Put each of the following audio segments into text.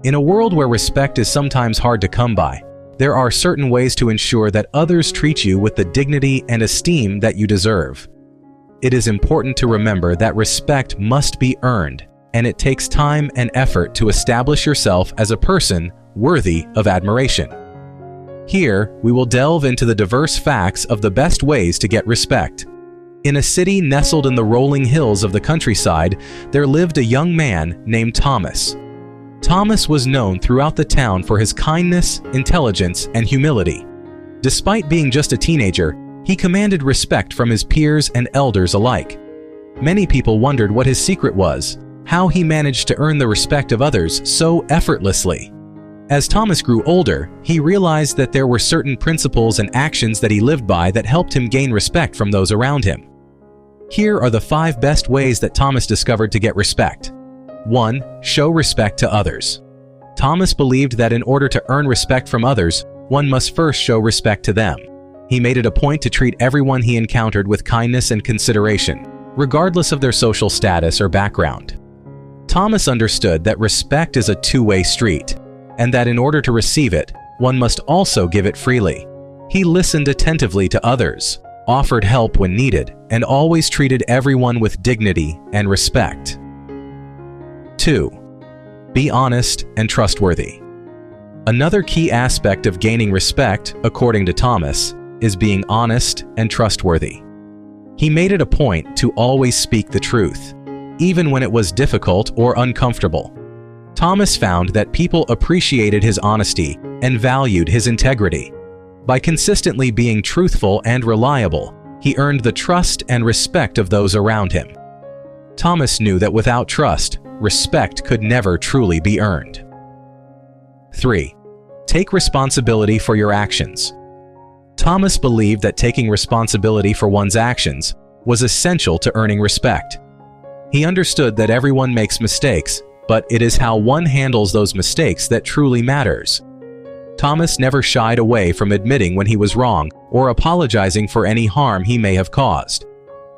In a world where respect is sometimes hard to come by, there are certain ways to ensure that others treat you with the dignity and esteem that you deserve. It is important to remember that respect must be earned, and it takes time and effort to establish yourself as a person worthy of admiration. Here, we will delve into the diverse facts of the best ways to get respect. In a city nestled in the rolling hills of the countryside, there lived a young man named Thomas. Thomas was known throughout the town for his kindness, intelligence, and humility. Despite being just a teenager, he commanded respect from his peers and elders alike. Many people wondered what his secret was, how he managed to earn the respect of others so effortlessly. As Thomas grew older, he realized that there were certain principles and actions that he lived by that helped him gain respect from those around him. Here are the 5 best ways that Thomas discovered to get respect. 1. Show respect to others. Thomas believed that in order to earn respect from others, one must first show respect to them. He made it a point to treat everyone he encountered with kindness and consideration, regardless of their social status or background. Thomas understood that respect is a two-way street, and that in order to receive it, one must also give it freely. He listened attentively to others, offered help when needed, and always treated everyone with dignity and respect. 2. Be honest and trustworthy. Another key aspect of gaining respect, according to Thomas, is being honest and trustworthy. He made it a point to always speak the truth, even when it was difficult or uncomfortable. Thomas found that people appreciated his honesty and valued his integrity. By consistently being truthful and reliable, he earned the trust and respect of those around him. Thomas knew that without trust, respect could never truly be earned. 3. Take responsibility for your actions. Thomas believed that taking responsibility for one's actions was essential to earning respect. He understood that everyone makes mistakes, but it is how one handles those mistakes that truly matters. Thomas never shied away from admitting when he was wrong or apologizing for any harm he may have caused.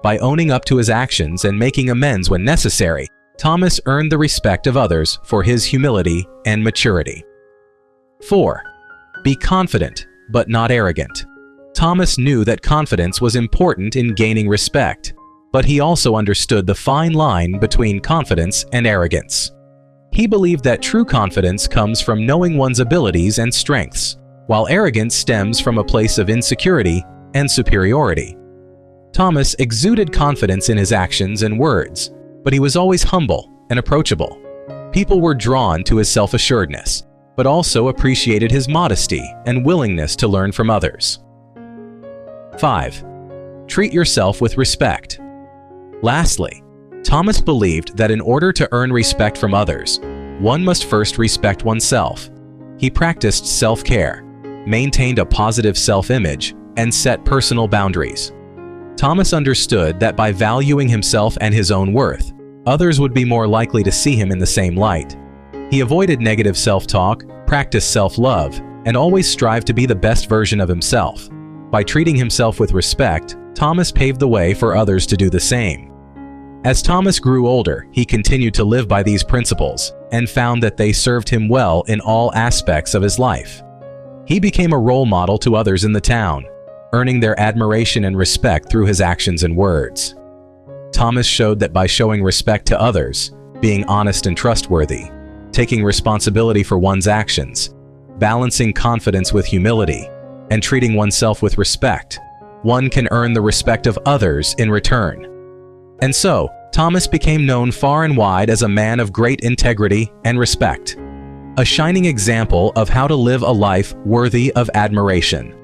By owning up to his actions and making amends when necessary, Thomas earned the respect of others for his humility and maturity. 4. Be confident, but not arrogant. Thomas knew that confidence was important in gaining respect, but he also understood the fine line between confidence and arrogance. He believed that true confidence comes from knowing one's abilities and strengths, while arrogance stems from a place of insecurity and superiority. Thomas exuded confidence in his actions and words, but he was always humble and approachable. People were drawn to his self-assuredness, but also appreciated his modesty and willingness to learn from others. 5. Treat yourself with respect. Lastly, Thomas believed that in order to earn respect from others, one must first respect oneself. He practiced self-care, maintained a positive self-image, and set personal boundaries. Thomas understood that by valuing himself and his own worth, others would be more likely to see him in the same light. He avoided negative self-talk, practiced self-love, and always strived to be the best version of himself. By treating himself with respect, Thomas paved the way for others to do the same. As Thomas grew older, he continued to live by these principles and found that they served him well in all aspects of his life. He became a role model to others in the town, earning their admiration and respect through his actions and words. Thomas showed that by showing respect to others, being honest and trustworthy, taking responsibility for one's actions, balancing confidence with humility, and treating oneself with respect, one can earn the respect of others in return. And so, Thomas became known far and wide as a man of great integrity and respect, a shining example of how to live a life worthy of admiration.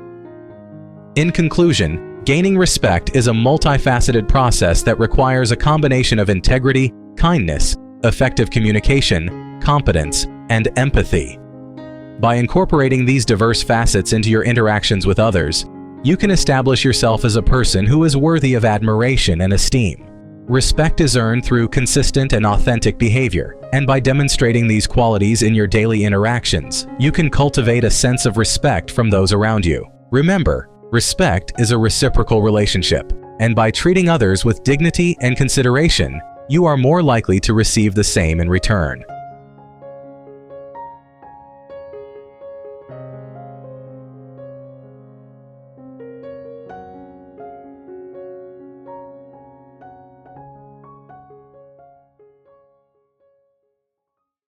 In conclusion, gaining respect is a multifaceted process that requires a combination of integrity, kindness, effective communication, competence, and empathy. By incorporating these diverse facets into your interactions with others, you can establish yourself as a person who is worthy of admiration and esteem. Respect is earned through consistent and authentic behavior, and by demonstrating these qualities in your daily interactions, you can cultivate a sense of respect from those around you. Remember, respect is a reciprocal relationship, and by treating others with dignity and consideration, you are more likely to receive the same in return.